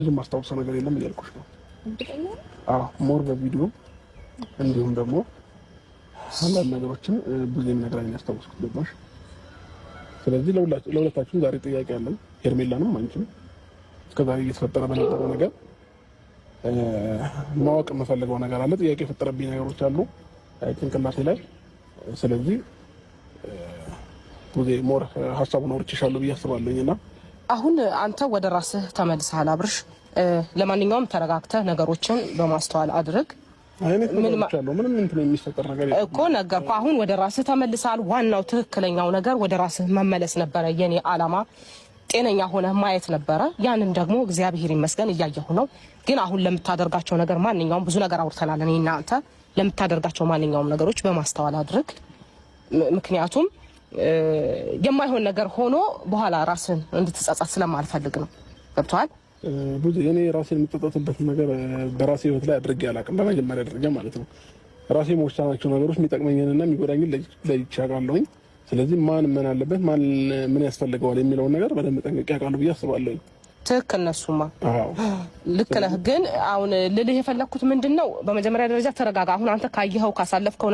ብዙ ማስታወሰው ነገር የለም እያልኩሽ ነው። ሞር በቪዲዮ እንዲሁም ደግሞ አንዳንድ ነገሮችን ብዙ ነገራኝ ያስታውስኩት ገባሽ። ስለዚህ ለሁለታችሁም ዛሬ ጥያቄ አለን። ሄርሜላንም አንቺም እስከዛሬ እየተፈጠረ በነበረው ነገር ማወቅ የምፈልገው ነገር አለ። ጥያቄ የፈጠረብኝ ነገሮች አሉ ጭንቅላቴ ላይ። ስለዚህ ብዙ ሞር ሀሳቡን አውርቼሻለሁ ብዬ አስባለሁኝና አሁን አንተ ወደ ራስህ ተመልሰሃል አብርሽ። ለማንኛውም ተረጋግተህ ነገሮችን በማስተዋል አድርግ። ምንም እንትን የሚፈጠር ነገር እኮ ነገርኩህ። አሁን ወደ ራስህ ተመልሰሃል። ዋናው ትክክለኛው ነገር ወደ ራስህ መመለስ ነበረ። የኔ አላማ ጤነኛ ሆነህ ማየት ነበረ። ያንን ደግሞ እግዚአብሔር ይመስገን እያየሁ ነው። ግን አሁን ለምታደርጋቸው ነገር ማንኛውም ብዙ ነገር አውርተናል እኔና አንተ። ለምታደርጋቸው ማንኛውም ነገሮች በማስተዋል አድርግ። ምክንያቱም የማይሆን ነገር ሆኖ በኋላ ራስን እንድትጸጸት ስለማልፈልግ ነው። ገብቶሃል? ብዙ እኔ ራሴን የምጸጸትበት ነገር በራሴ ህይወት ላይ አድርጌ አላውቅም። በመጀመሪያ ደረጃ ማለት ነው። ራሴ መወሰናቸው ነገሮች የሚጠቅመኝንና የሚጎዳኝን ለይቼ አውቃለሁኝ። ስለዚህ ማን ምን አለበት ማን ምን ያስፈልገዋል የሚለውን ነገር በደንብ ጠንቅቄ አውቃለሁ ብዬ አስባለሁኝ። ትክክል ነሱማ። ልክ ነህ። ግን አሁን ልልህ የፈለኩት ምንድነው፣ በመጀመሪያ ደረጃ ተረጋጋ። አሁን አንተ ካየኸው ካሳለፍከው